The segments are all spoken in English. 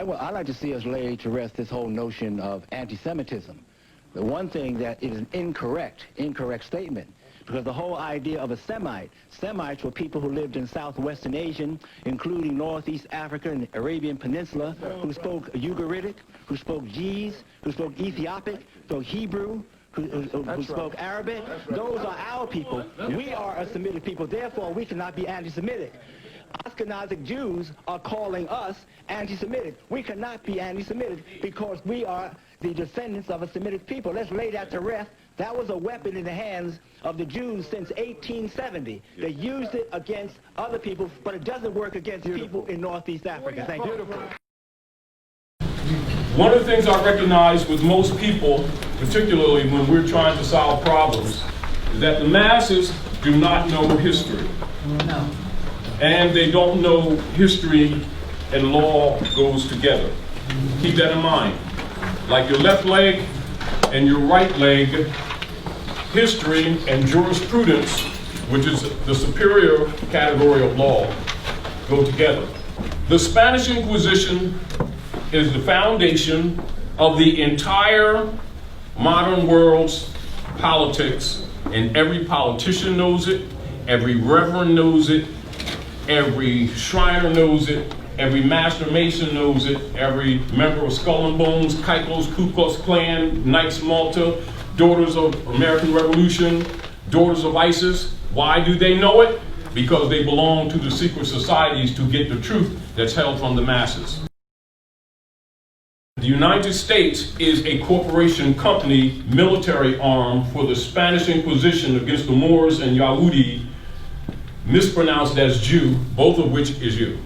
Well, I'd like to see us lay to rest this whole notion of anti-Semitism. The one thing that is an incorrect statement, because the whole idea of a Semite, Semites were people who lived in southwestern Asia, including northeast Africa and the Arabian Peninsula, who spoke Ugaritic, who spoke Ge'ez, who spoke Ethiopic, spoke Hebrew, who spoke Arabic. Those are our people. We are a Semitic people, therefore we cannot be anti-Semitic. Ashkenazic Jews are calling us anti-Semitic. We cannot be anti-Semitic because we are the descendants of a Semitic people. Let's lay that to rest. That was a weapon in the hands of the Jews since 1870. They used it against other people, but it doesn't work against people in Northeast Africa. Thank you. One of the things I recognize with most people, particularly when we're trying to solve problems, is that the masses do not know history. No. And they don't know history and law goes together. Keep that in mind. Like your left leg and your right leg, history and jurisprudence, which is the superior category of law, go together. The Spanish Inquisition is the foundation of the entire modern world's politics, and every politician knows it, every reverend knows it, every Shriner knows it, every Master Mason knows it, every member of Skull and Bones, Kaikos, Ku Klux Klan, Knights Malta, Daughters of American Revolution, Daughters of ISIS. Why do they know it? Because they belong to the secret societies to get the truth that's held from the masses. The United States is a corporation company military arm for the Spanish Inquisition against the Moors and Yahudi, mispronounced as Jew, both of which is you.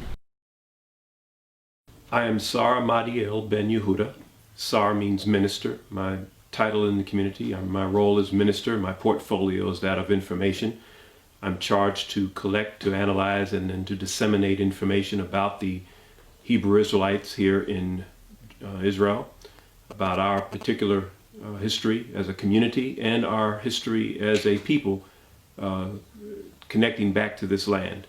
I am Sar Madiel Ben Yehuda. Sar means minister. My title in the community, my role is minister. My portfolio is that of information. I'm charged to collect, to analyze, and then to disseminate information about the Hebrew Israelites here in Israel, about our particular history as a community and our history as a people connecting back to this land.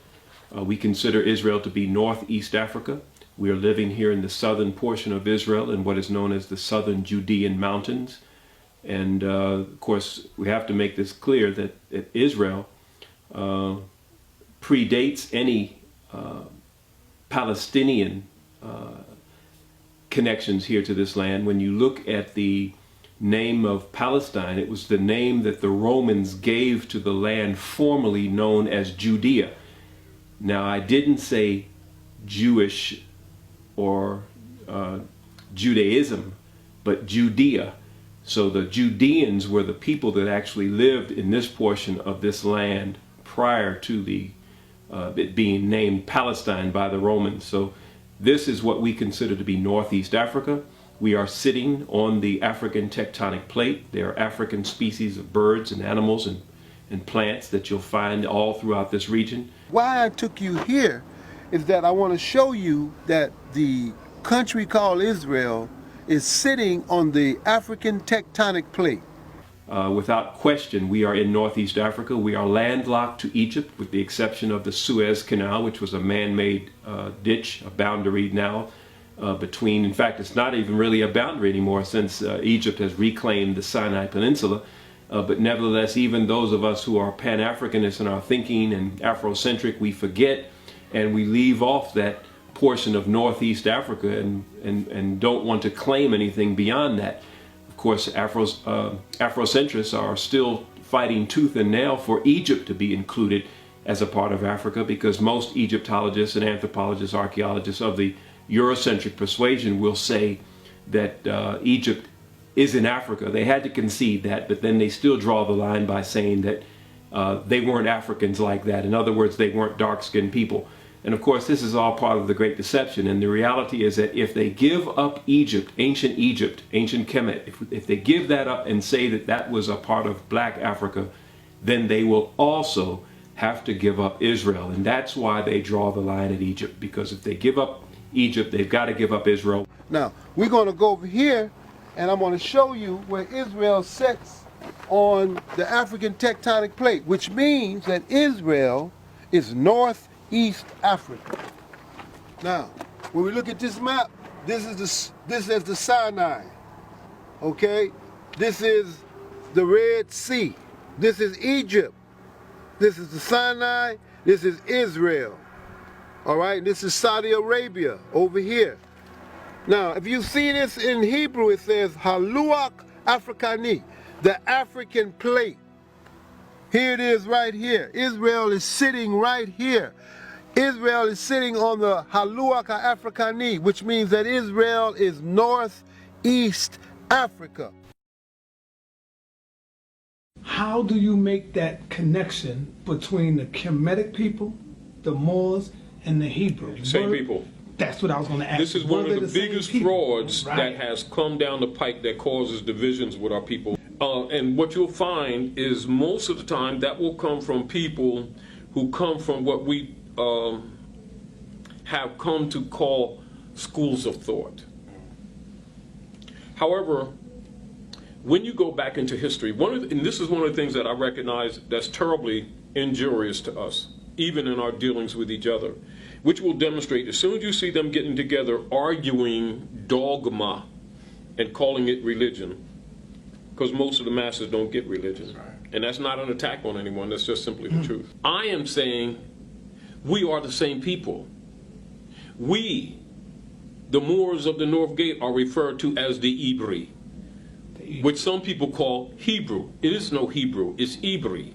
We consider Israel to be Northeast Africa. We are living here in the southern portion of Israel in what is known as the southern Judean mountains. And of course, we have to make this clear that Israel predates any Palestinian connections here to this land. When you look at the name of Palestine, it was the name that the Romans gave to the land formerly known as Judea. Now, I didn't say Jewish or Judaism, but Judea. So the Judeans were the people that actually lived in this portion of this land prior to it being named Palestine by the Romans. So this is what we consider to be Northeast Africa. We are sitting on the African tectonic plate. There are African species of birds and animals and plants that you'll find all throughout this region. Why I took you here is that I want to show you that the country called Israel is sitting on the African tectonic plate. Without question, we are in Northeast Africa. We are landlocked to Egypt, with the exception of the Suez Canal, which was a man-made ditch, a boundary now between, in fact, it's not even really a boundary anymore since Egypt has reclaimed the Sinai Peninsula. But nevertheless, even those of us who are Pan-Africanists in our thinking and Afrocentric, we forget and we leave off that portion of Northeast Africa and don't want to claim anything beyond that. Of course, Afrocentrists are still fighting tooth and nail for Egypt to be included as a part of Africa, because most Egyptologists and anthropologists, archaeologists of the Eurocentric persuasion will say that Egypt is in Africa. They had to concede that, but then they still draw the line by saying that they weren't Africans like that. In other words, they weren't dark-skinned people. And of course, this is all part of the Great Deception. And the reality is that if they give up Egypt, ancient Kemet, if they give that up and say that that was a part of black Africa, then they will also have to give up Israel. And that's why they draw the line at Egypt, because if they give up Egypt, they've got to give up Israel. Now, we're going to go over here and I'm going to show you where Israel sits on the African tectonic plate, which means that Israel is Northeast Africa. Now, when we look at this map, this is the Sinai. Okay? This is the Red Sea. This is Egypt. This is the Sinai. This is Israel. All right? This is Saudi Arabia over here. Now, if you see this in Hebrew, it says Haluach Africani, the African plate. Here it is right here. Israel is sitting right here. Israel is sitting on the Haluach Africani, which means that Israel is northeast Africa. How do you make that connection between the Kemetic people, the Moors, and the Hebrews? Same people. That's what I was going to ask. This is one of the biggest frauds right, that has come down the pike that causes divisions with our people. And what you'll find is most of the time that will come from people who come from what we have come to call schools of thought. However, when you go back into history, and this is one of the things that I recognize that's terribly injurious to us, even in our dealings with each other, which will demonstrate as soon as you see them getting together arguing dogma and calling it religion, because most of the masses don't get religion. And that's not an attack on anyone, that's just simply the truth. I am saying we are the same people. We, the Moors of the North Gate, are referred to as the Ibri, which some people call Hebrew. It is no Hebrew, it's Ibri.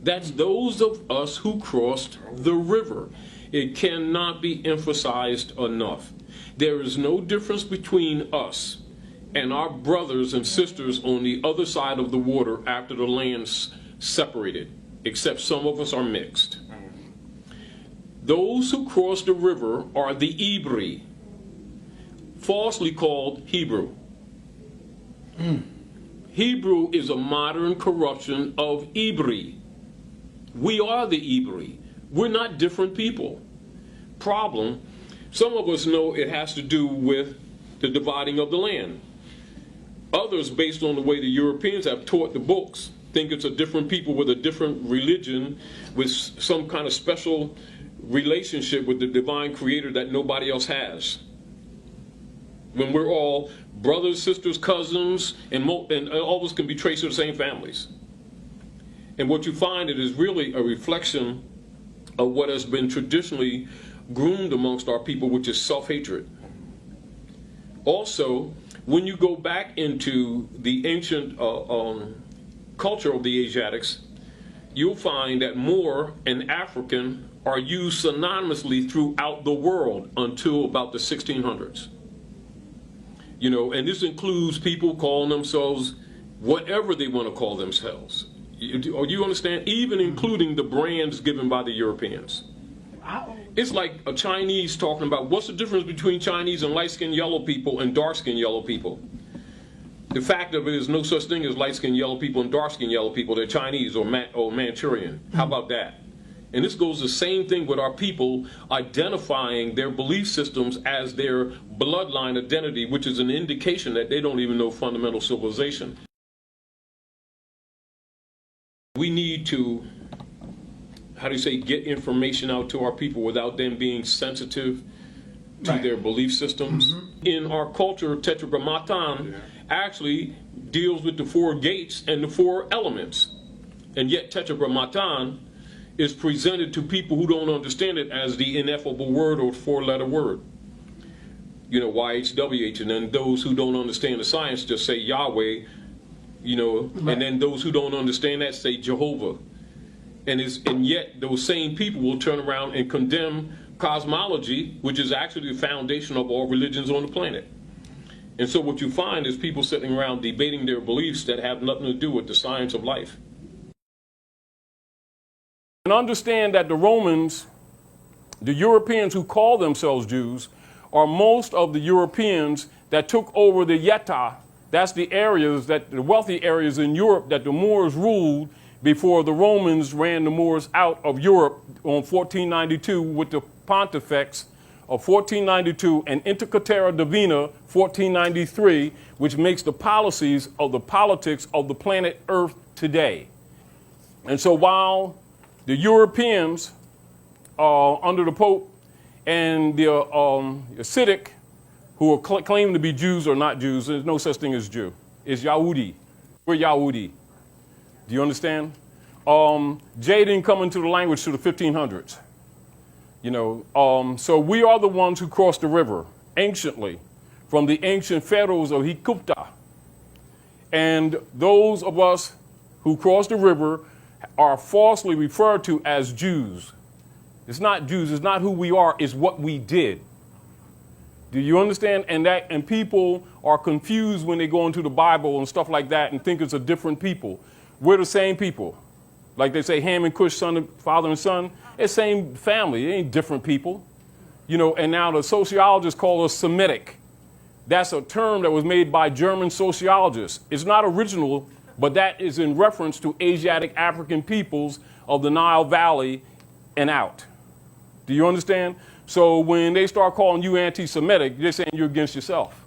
That's those of us who crossed the river. It cannot be emphasized enough. There is no difference between us and our brothers and sisters on the other side of the water after the land's separated, except some of us are mixed. Those who crossed the river are the Ibri, falsely called Hebrew. Hebrew is a modern corruption of Ibri. We are the Ibri. We're not different people. Problem, some of us know it has to do with the dividing of the land. Others, based on the way the Europeans have taught the books, think it's a different people with a different religion, with some kind of special relationship with the divine creator that nobody else has. When we're all brothers, sisters, cousins, and all of us can be traced to the same families. And what you find, it is really a reflection of what has been traditionally groomed amongst our people, which is self-hatred. Also, when you go back into the ancient culture of the Asiatics, you'll find that Moor and African are used synonymously throughout the world until about the 1600s. You know, and this includes people calling themselves whatever they want to call themselves. You understand? Even including the brands given by the Europeans. It's like a Chinese talking about what's the difference between Chinese and light-skinned yellow people and dark-skinned yellow people. The fact of it is no such thing as light-skinned yellow people and dark-skinned yellow people. They're Chinese or Manchurian. How about that? And this goes the same thing with our people identifying their belief systems as their bloodline identity, which is an indication that they don't even know fundamental civilization. We need to, how do you say, get information out to our people without them being sensitive to their belief systems. In our culture, Tetragrammaton actually deals with the 4 gates and the 4 elements. And yet Tetragrammaton is presented to people who don't understand it as the ineffable word or 4-letter word. You know, YHWH, and then those who don't understand the science just say Yahweh, you know, and then those who don't understand that say Jehovah. And yet those same people will turn around and condemn cosmology, which is actually the foundation of all religions on the planet. And so what you find is people sitting around debating their beliefs that have nothing to do with the science of life. And understand that the Romans, the Europeans who call themselves Jews, are most of the Europeans that took over the Yetta. That's the areas, the wealthy areas in Europe that the Moors ruled before the Romans ran the Moors out of Europe on 1492 with the Pontifex of 1492 and Inter Caetera Divina 1493, which makes the policies of the politics of the planet Earth today. And so while the Europeans under the Pope and the Hasidic, who are claiming to be Jews or not Jews. There's no such thing as Jew. It's Yahudi. We're Yahudi. Do you understand? Jay didn't come into the language till the 1500s. So we are the ones who crossed the river anciently from the ancient pharaohs of Hikupta. And those of us who crossed the river are falsely referred to as Jews. It's not Jews, it's not who we are, it's what we did. Do you understand? And people are confused when they go into the Bible and stuff like that and think it's a different people. We're the same people. Like they say Ham and Cush, father and son, it's same family, it ain't different people. And now the sociologists call us Semitic. That's a term that was made by German sociologists. It's not original, but that is in reference to Asiatic African peoples of the Nile Valley and out. Do you understand? So when they start calling you anti-Semitic, they're saying you're against yourself.